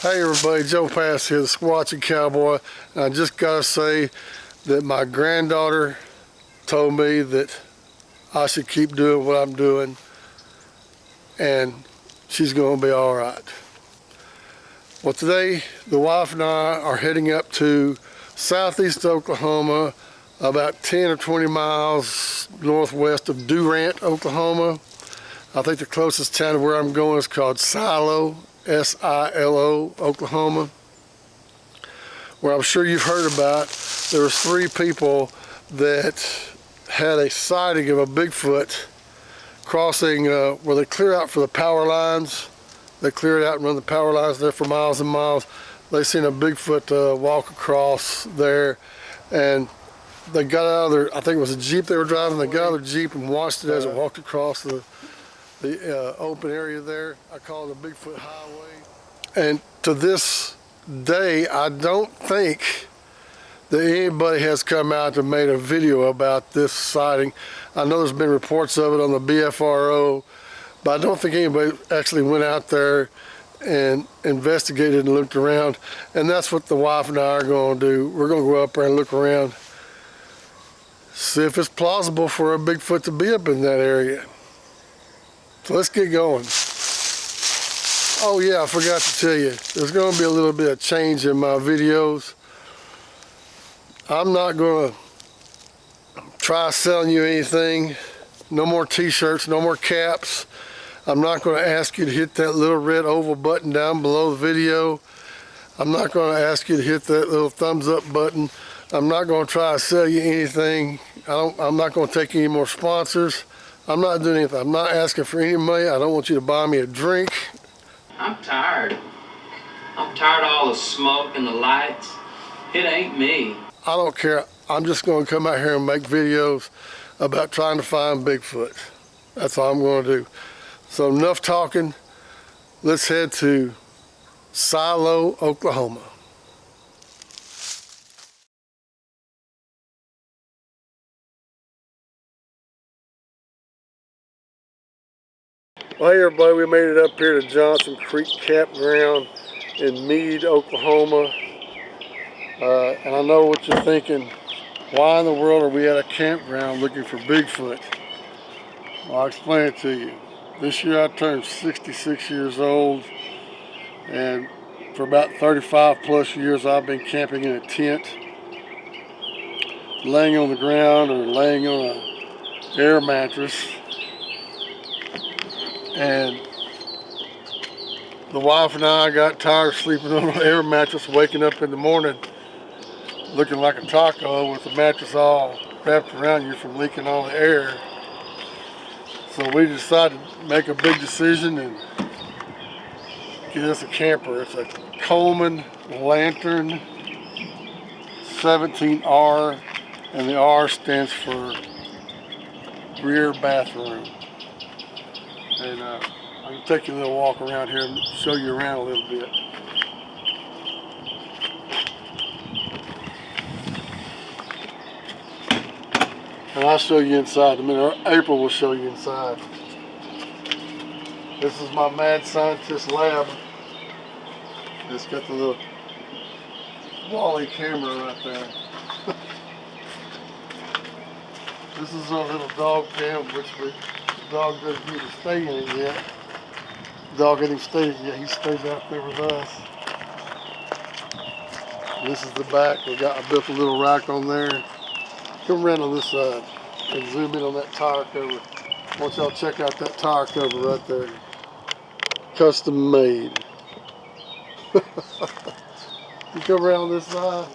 Hey everybody, Joe Pass here, the Squatchin Cowboy. And I just gotta say that my granddaughter told me that I should keep doing what I'm doing, and she's gonna be all right. Well, today the wife and I are heading up to southeast Oklahoma, about 10 or 20 miles northwest of Durant, Oklahoma. I think the closest town to where I'm going is called Silo, S-I-L-O, Oklahoma, where I'm sure you've heard about. There was 3 people that had a sighting of a Bigfoot crossing where they clear out for the power lines. They cleared out and run the power lines there for miles and miles. They seen a Bigfoot walk across there, and they got out of their, I think it was a Jeep they were driving, they got out of their Jeep and watched it as it walked across the open area there. I call it a Bigfoot highway. And to this day, I don't think that anybody has come out and made a video about this sighting. I know there's been reports of it on the BFRO, but I don't think anybody actually went out there and investigated and looked around. And that's what the wife and I are going to do. We're going to go up there and look around, see if it's plausible for a Bigfoot to be up in that area. So let's get going. Oh yeah, I forgot to tell you, there's going to be a little bit of change in my videos. I'm not going to try selling you anything. No more t-shirts, no more caps. I'm not going to ask you to hit that little red oval button down below the video. I'm not going to ask you to hit that little thumbs up button. I'm not going to try to sell you anything. I'm not going to take any more sponsors. I'm not doing anything. I'm not asking for any money. I don't want you to buy me a drink. I'm tired. I'm tired of all the smoke and the lights. It ain't me. I don't care. I'm just going to come out here and make videos about trying to find Bigfoot. That's all I'm going to do. So enough talking. Let's head to Silo, Oklahoma. Well, hey everybody, we made it up here to Johnson Creek Campground in Meade, Oklahoma. And I know what you're thinking. Why in the world are we at a campground looking for Bigfoot? Well, I'll explain it to you. This year I turned 66 years old, and for about 35 plus years I've been camping in a tent, laying on the ground or laying on an air mattress. And the wife and I got tired of sleeping on an air mattress, waking up in the morning looking like a taco with the mattress all wrapped around you from leaking all the air. So we decided to make a big decision and get us a camper. It's a Coleman Lantern 17R, and the R stands for rear bathroom. And I'm going to take you a little walk around here and show you around a little bit. And I'll show you inside in a minute. April will show you inside. This is my mad scientist lab. It's got the little Wally camera right there. This is our little dog pen, which the dog doesn't need to stay in it yet. The dog isn't stayed yet. He stays out there with us. This is the back. I built a little rack on there. Come around on this side and zoom in on that tire cover. I want y'all to check out that tire cover right there. Custom made. You come around on this side.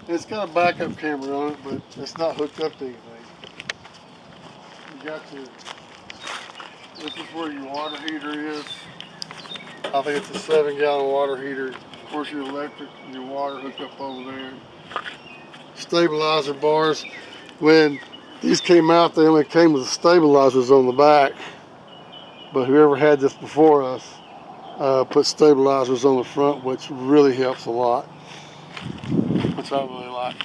It's got a backup camera on it, but it's not hooked up to anything. You got this is where your water heater is. I think it's a 7-gallon water heater. Of course, your electric and your water hooked up over there. Stabilizer bars. When these came out, they only came with the stabilizers on the back. But whoever had this before us put stabilizers on the front, which really helps a lot. Which I really like.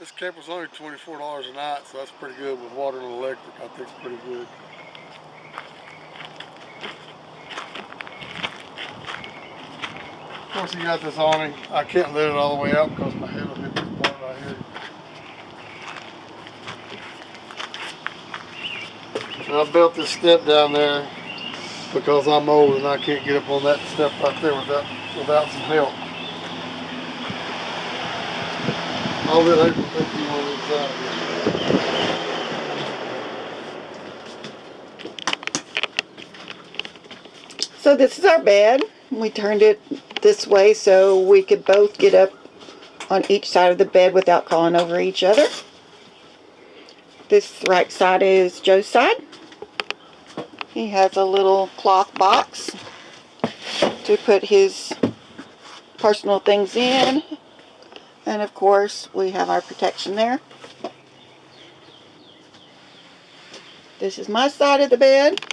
This camper's only $24 a night, so that's pretty good with water and electric. I think it's pretty good. Of course, you got this awning. I can't let it all the way out because my head will hit this part right here. And I built this step down there because I'm old and I can't get up on that step right there without some help. I'll let April take you on the inside here. So this is our bed. We turned it this way so we could both get up on each side of the bed without calling over each other. This right side is Joe's side. He has a little cloth box to put his personal things in. And of course, we have our protection there. This is my side of the bed.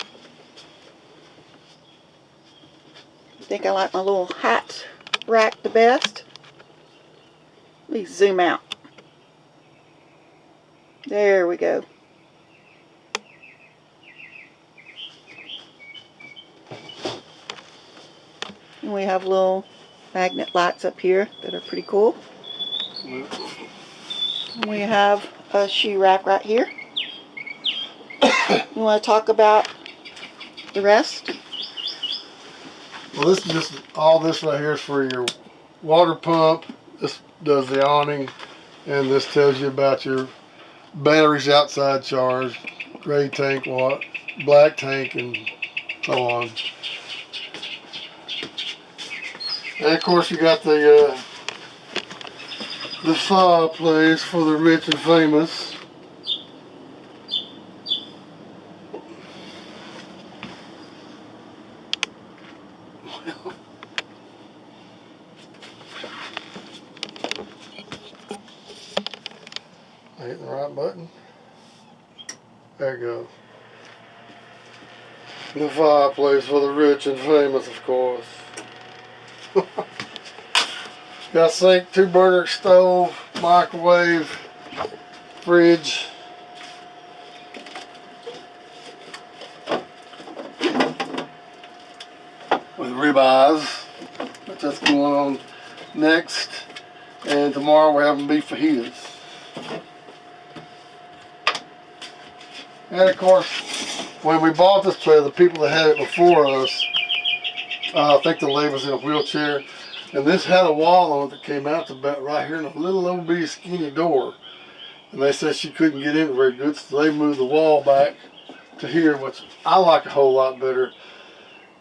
I think I like my little hat rack the best. Let me zoom out. There we go. And we have little magnet lights up here that are pretty cool. And we have a shoe rack right here. You want to talk about the rest? Well, this is just all this right here is for your water pump. This does the awning, and this tells you about your batteries outside charge, gray tank, black tank, and so on. And of course, you got the fireplace for the rich and famous. I hit the right button. There it goes. The fireplace for the rich and famous, of course. Got a sink, 2-burner stove, microwave, fridge. With ribeyes, which that's going on next. And tomorrow we're having beef fajitas. And of course, when we bought this trailer, the people that had it before us, I think the lady was in a wheelchair, and this had a wall on it that came out to about right here in a little old bitty skinny door. And they said she couldn't get in very good, so they moved the wall back to here, which I like a whole lot better.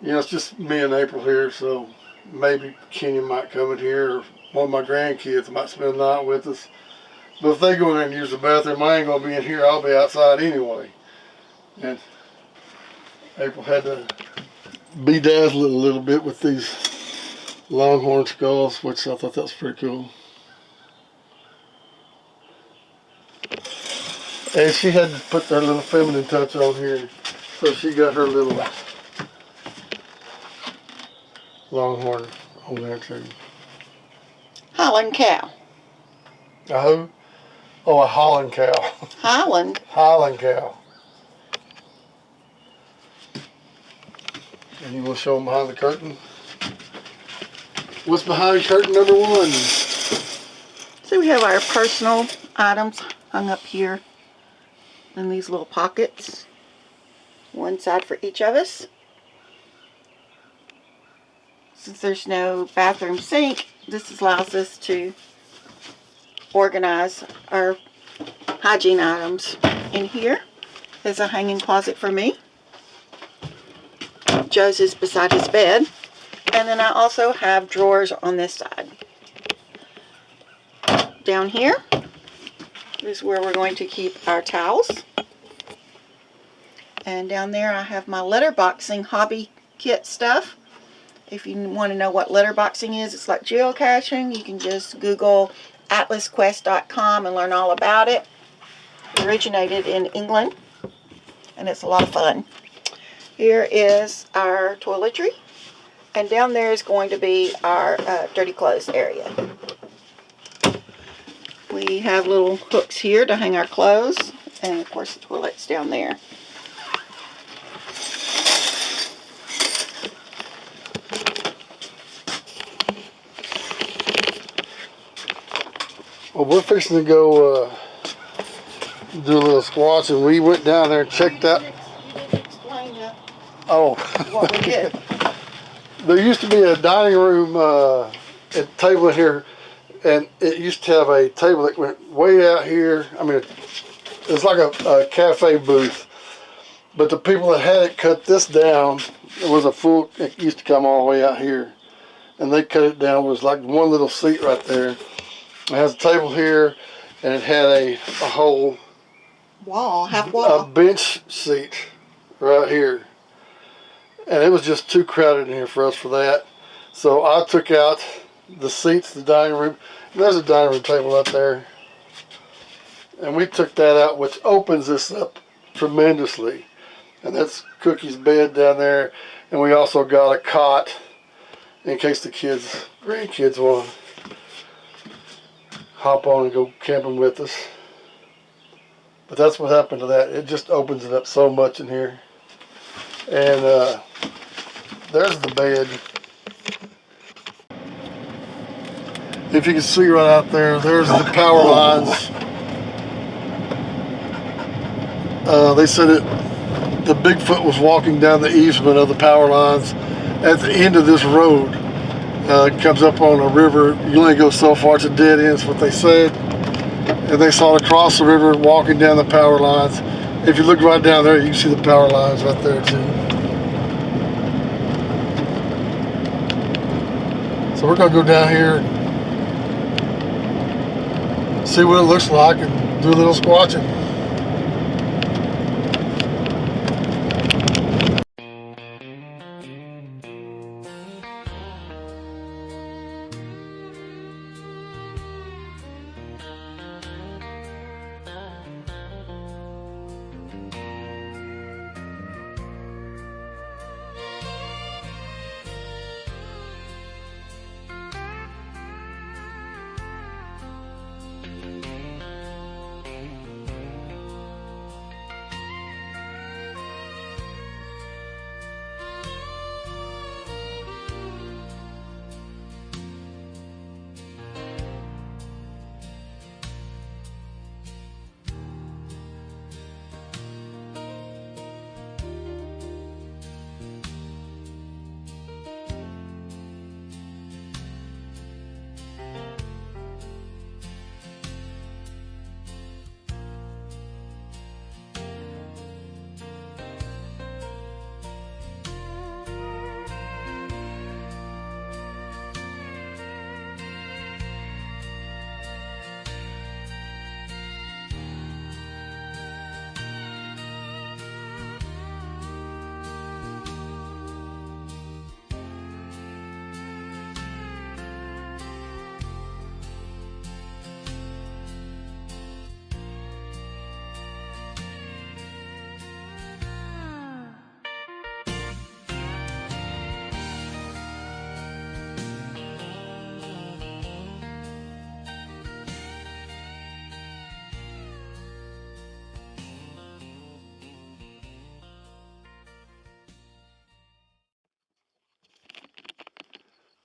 You know, it's just me and April here, so maybe Kenny might come in here, or one of my grandkids might spend the night with us. But if they go in there and use the bathroom, I ain't going to be in here. I'll be outside anyway. And April had to bedazzle it a little bit with these longhorn skulls, which I thought that was pretty cool. And she had to put her little feminine touch on here, so she got her little longhorn on there too. Highland cow. A who? Oh, a Holland cow. Highland. Highland cow. And you want to show them behind the curtain? What's behind curtain number 1? So we have our personal items hung up here in these little pockets. One side for each of us. Since there's no bathroom sink, this allows us to organize our hygiene items. In here is a hanging closet for me. Joe's is beside his bed. And then I also have drawers on this side. Down here is where we're going to keep our towels. And down there I have my letterboxing hobby kit stuff. If you want to know what letterboxing is, it's like geocaching. You can just Google atlasquest.com and learn all about it. It originated in England, and it's a lot of fun. Here is our toiletry, and down there is going to be our dirty clothes area. We have little hooks here to hang our clothes, and of course the toilet's down there. Well, we're fixing to go do a little squatch, and we went down there and checked out. You didn't explain Oh, what we did. there used to be a dining room table in here, and it used to have a table that went way out here. I mean, it's like a cafe booth. But the people that had it cut this down. It was a full. It used to come all the way out here, and they cut it down. It was like one little seat right there. It has a table here, and it had a whole Half wall. a bench seat right here, and it was just too crowded in here for us for that. So I took out the seats, the dining room. And there's a dining room table up there, and we took that out, which opens this up tremendously. And that's Cookie's bed down there, and we also got a cot in case the grandkids want to hop on and go camping with us. But that's what happened to that. It just opens it up so much in here. And there's the bed. If you can see right out there, there's the power lines. They said the Bigfoot was walking down the easement of the power lines at the end of this road. It comes up on a river. You only go so far, it's a dead end, is what they said. And they saw it across the river walking down the power lines. If you look right down there, you can see the power lines right there too. So we're gonna go down here, see what it looks like, and do a little squatching.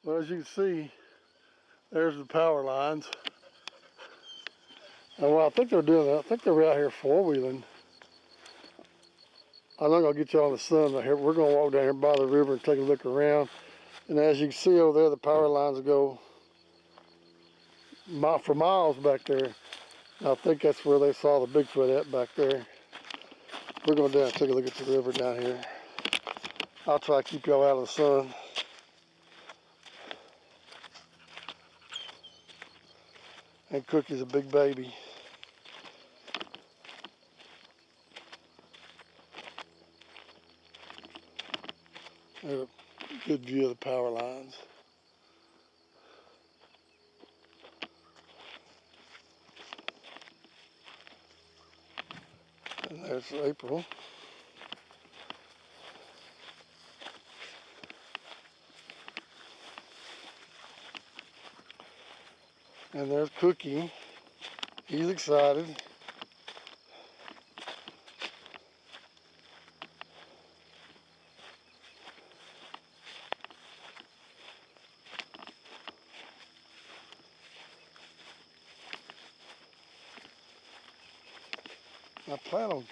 Well, as you can see, there's the power lines. And well, I think they're doing that. I think they're out here four-wheeling. I'm not going to get you on the sun right here. We're going to walk down here by the river and take a look around. And as you can see over there, the power lines go for miles back there. And I think that's where they saw the Bigfoot at back there. We're going down and take a look at the river down here. I'll try to keep y'all out of the sun. And Cookie's a big baby. There's a good view of the power lines. And there's April. And there's Cookie. He's excited. I plan on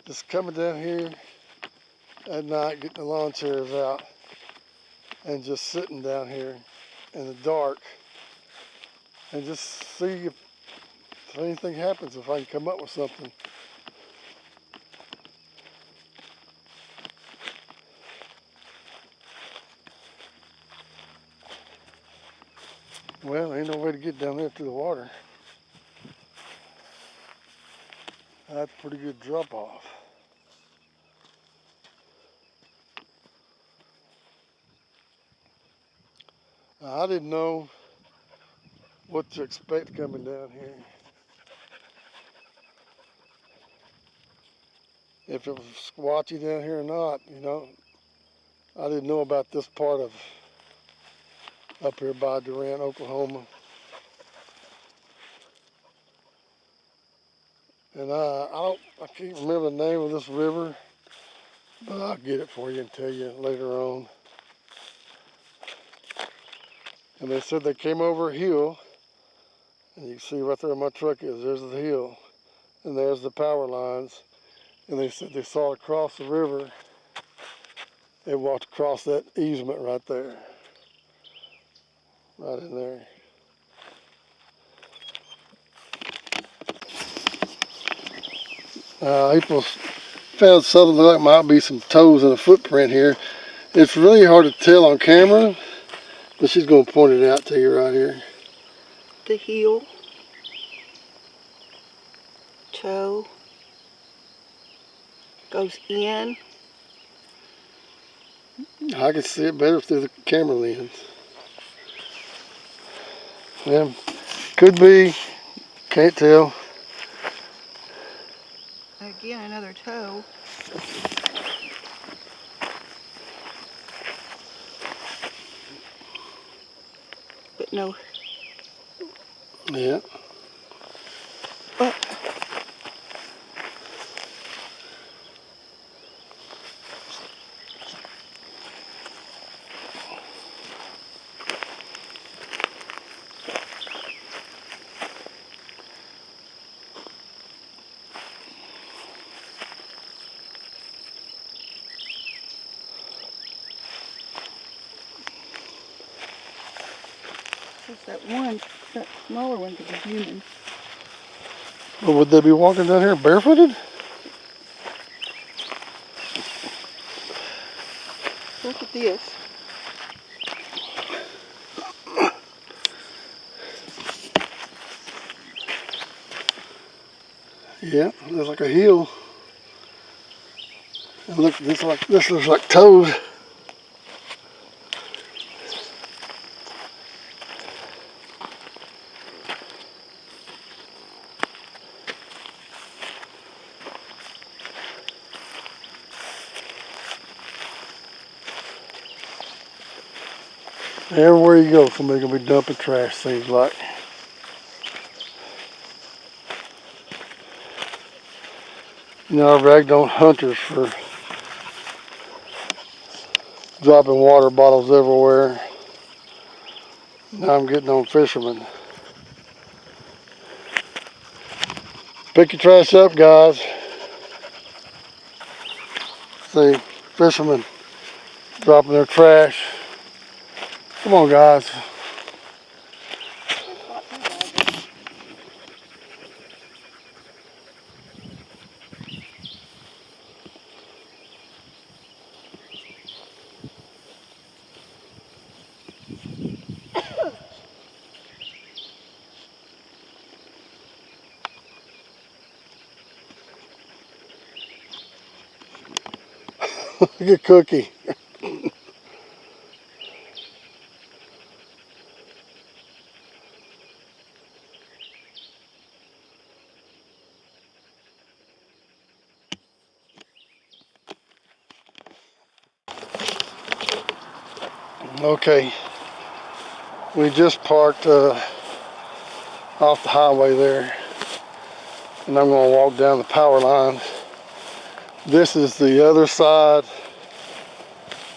just coming down here at night, getting the lawn chairs out, and just sitting down here in the dark and just see if anything happens, if I can come up with something. Well, ain't no way to get down there to the water. That's a pretty good drop off. Now, I didn't know what to expect coming down here. If it was squatchy down here or not, you know. I didn't know about this part of up here by Durant, Oklahoma. And I can't remember the name of this river, but I'll get it for you and tell you later on. And they said they came over a hill, and you can see right there where my truck is, there's the hill, and there's the power lines. And they said they saw it across the river. They walked across that easement right there, right in there. April found something that like might be some toes and a footprint here. It's really hard to tell on camera, but she's going to point it out to you right here. The heel, toe, goes in. I can see it better through the camera lens. Yeah, could be, can't tell. Again, another toe. But no. Yeah. Oh. That smaller one could be human. Well, would they be walking down here barefooted? Look at this. Yeah, there's like a heel. And look, this looks like toes. Everywhere you go, somebody's gonna be dumping trash, seems like. You know, I ragged on hunters for dropping water bottles everywhere. Now I'm getting on fishermen. Pick your trash up, guys. See, fishermen dropping their trash. Come on, guys. Look at Cookie. Okay, we just parked off the highway there. And I'm going to walk down the power line. This is the other side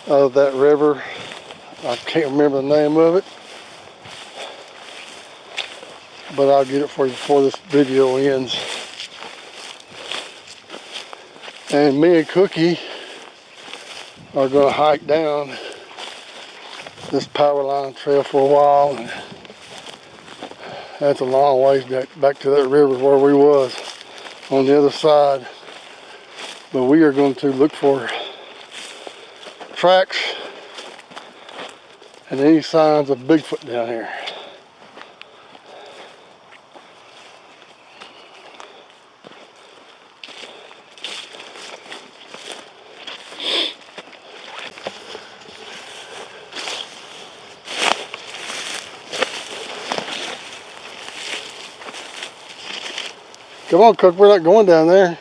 of that river. I can't remember the name of it, but I'll get it for you before this video ends. And me and Cookie are going to hike down this power line trail for a while. And that's a long ways back to that river where we was on the other side. But we are going to look for tracks and any signs of Bigfoot down here. Come on, Cook, we're not going down there.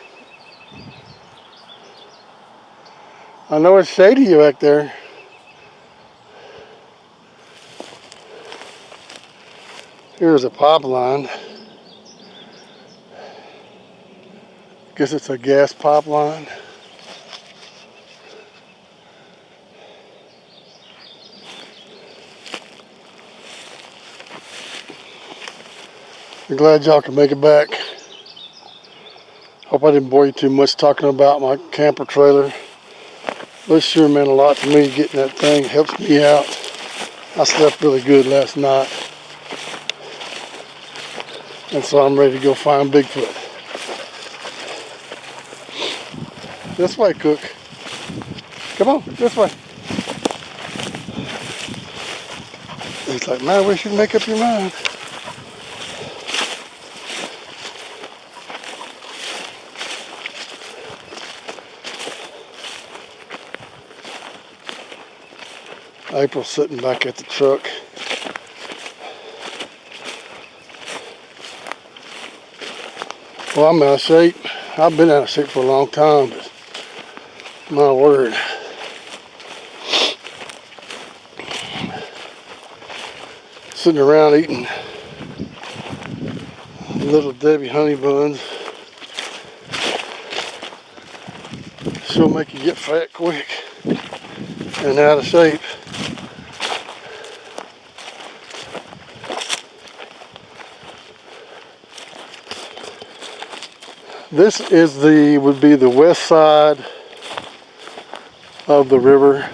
I know it's shady back there. Here's a pipeline. Guess it's a gas pipeline. I'm glad y'all can make it back. Hope I didn't bore you too much talking about my camper trailer. This sure meant a lot to me getting that thing. It helps me out. I slept really good last night. And so I'm ready to go find Bigfoot. This way, Cook. Come on, this way. It's like, man, we should make up your mind. April's sitting back at the truck. Well, I'm out of shape. I've been out of shape for a long time, but my word. Sitting around eating Little Debbie honey buns. She'll make you get fat quick and out of shape. This is would be the west side of the river.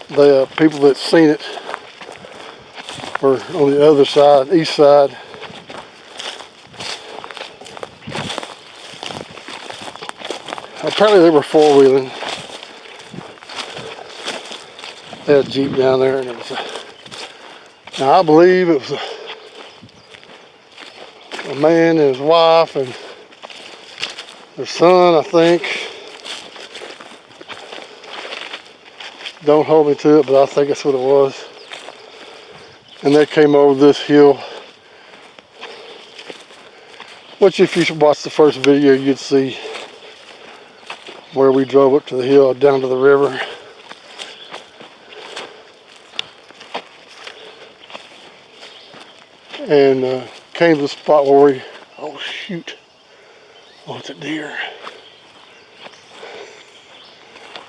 The people that seen it were on the other side, east side. Apparently they were four-wheeling. They had a Jeep down there, and it was now I believe it was a man and his wife and their son, I think. Don't hold me to it, but I think that's what it was. And they came over this hill, which if you watch the first video, you'd see where we drove up to the hill, down to the river. And came to the spot where we, oh shoot, oh, it's a deer.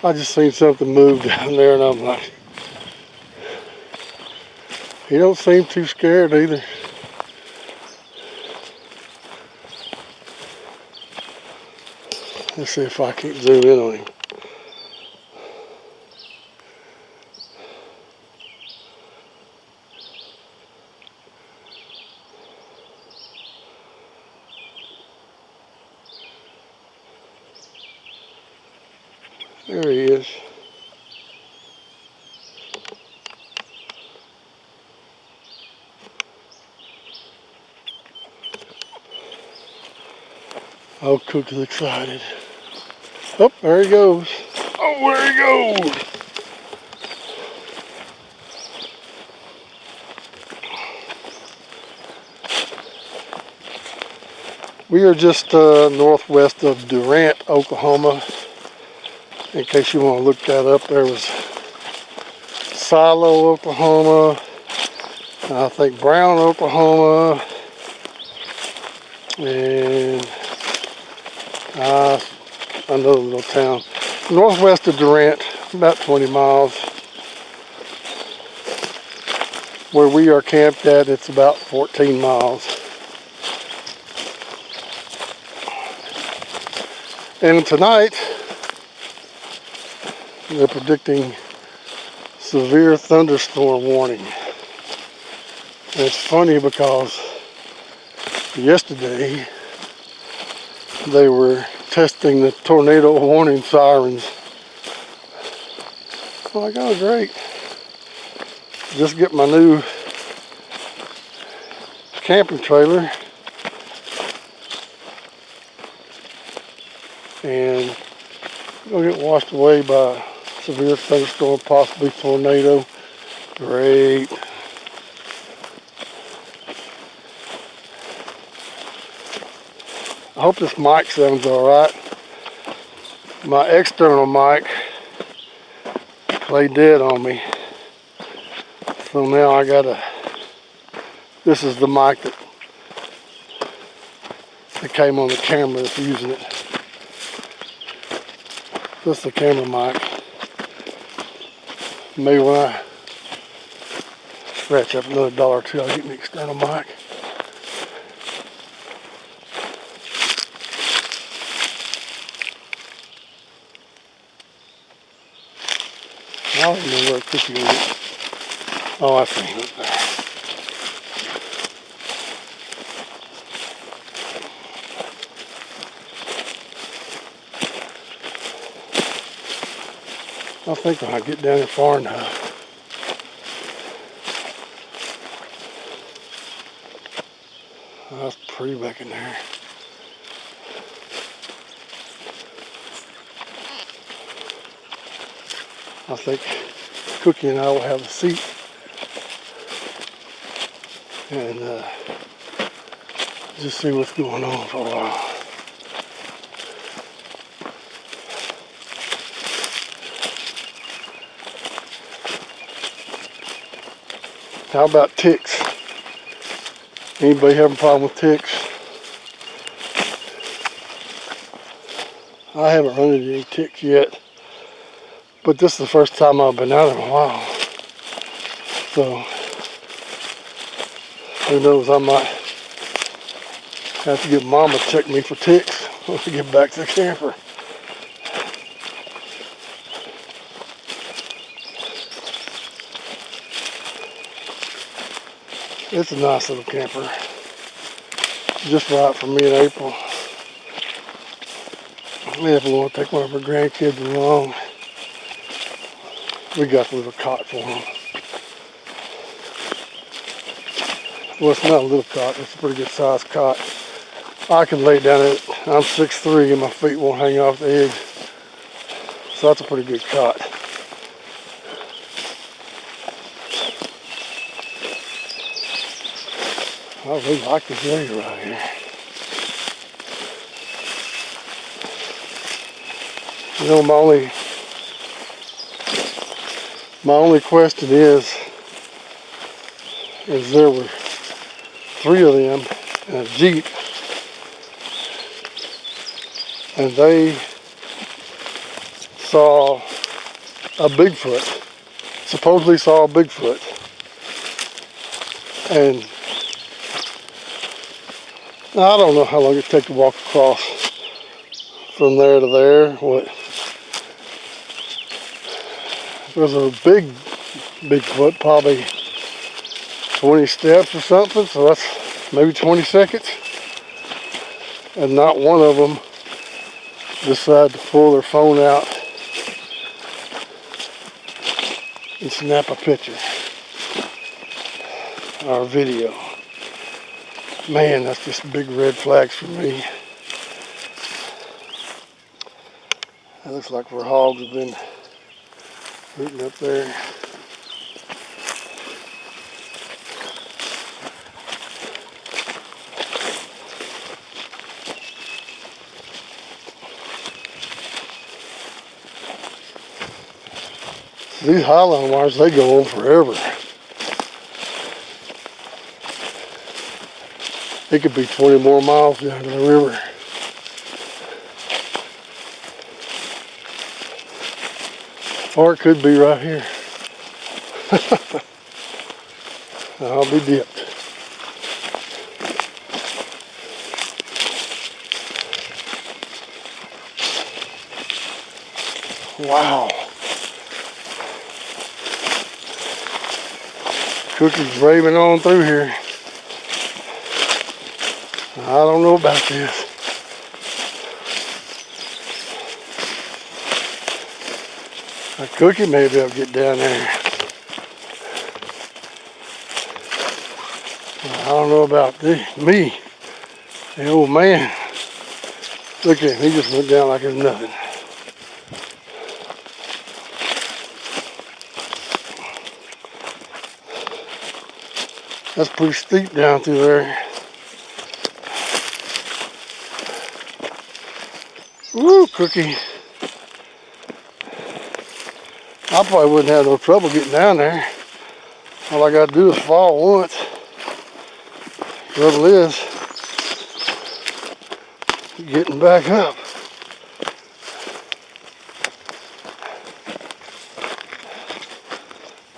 I just seen something move down there, and I'm like, he don't seem too scared either. Let's see if I can zoom in on him. There he is. Oh, Cook is excited. Oh, there he goes. Oh, there he goes. We are just northwest of Durant, Oklahoma. In case you want to look that up, there was Silo, Oklahoma, I think Brown, Oklahoma, and another little town northwest of Durant, about 20 miles. Where we are camped at, it's about 14 miles. And tonight, they're predicting severe thunderstorm warning. And it's funny because yesterday they were testing the tornado warning sirens. I'm like, oh great. Just get my new camping trailer and it'll get washed away by a severe thunderstorm, possibly tornado. Great. I hope this mic sounds alright. My external mic played dead on me. So now I gotta, this is the mic that came on the camera that's using it. This is the camera mic. Maybe when I scratch up another $1 or $2, I'll get an external mic. I don't even know where a cookie is. Oh, I see it there. I think when I get down there far enough, that's pretty back in there. I think Cookie and I will have a seat and just see what's going on for a while. How about ticks? Anybody having a problem with ticks? I haven't run into any ticks yet, but this is the first time I've been out in a while. So, who knows, I might have to get Mama to check me for ticks when I get back to the camper. It's a nice little camper. Just right for me in April. If we want to take one of our grandkids along, we got the little cot for them. Well, it's not a little cot, it's a pretty good sized cot. I can lay down in it. I'm 6'3" and my feet won't hang off the edge. So that's a pretty good cot. I really like this area right here. You know, my only question is there were 3 of them in a Jeep, and they saw a Bigfoot, supposedly saw a Bigfoot, and I don't know how long it takes to walk across from there to there. What? It was a big Bigfoot, probably 20 steps or something, so that's maybe 20 seconds. And not one of them decided to pull their phone out and snap a picture or a video. Man, that's just big red flags for me. It looks like where hogs have been rooting up there. These highline wires, they go on forever. It could be 20 more miles down to the river. Or it could be right here. I'll be dipped. Wow. Cookie's braving on through here. I don't know about this. A Cookie may be able to get down there. I don't know about me. The old man. Look at him, he just went down like it's nothing. That's pretty steep down through there. Woo, Cookie. I probably wouldn't have no trouble getting down there. All I gotta do is fall once. Trouble is, getting back up.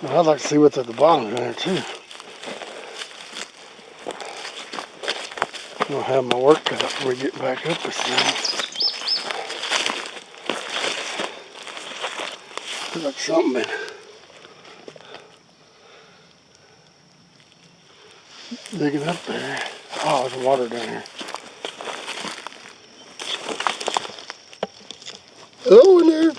Well, I'd like to see what's at the bottom down there too. I'll have my work cut up when we get back up this thing. Looks like something been digging up there. Oh, there's water down here. Hello in there.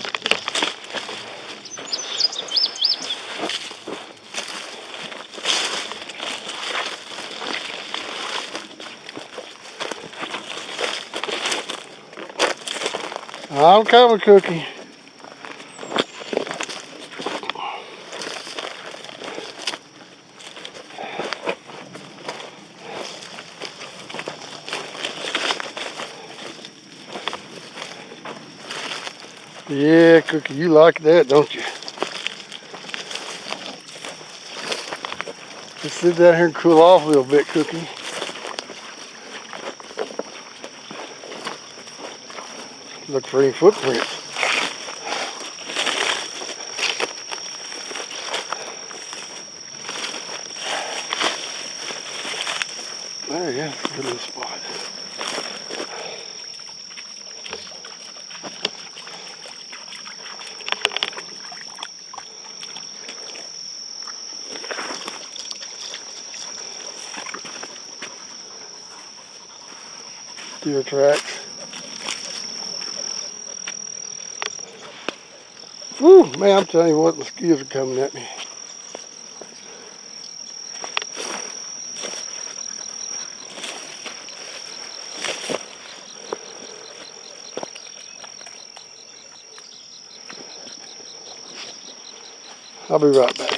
I'm coming, Cookie. Yeah, Cookie, you like that, don't you? Let's sit down here and cool off a little bit, Cookie. Look for any footprints. There you go, good little spot. Deer tracks. Whew, man, I'm telling you what, mosquitoes are coming at me. I'll be right back.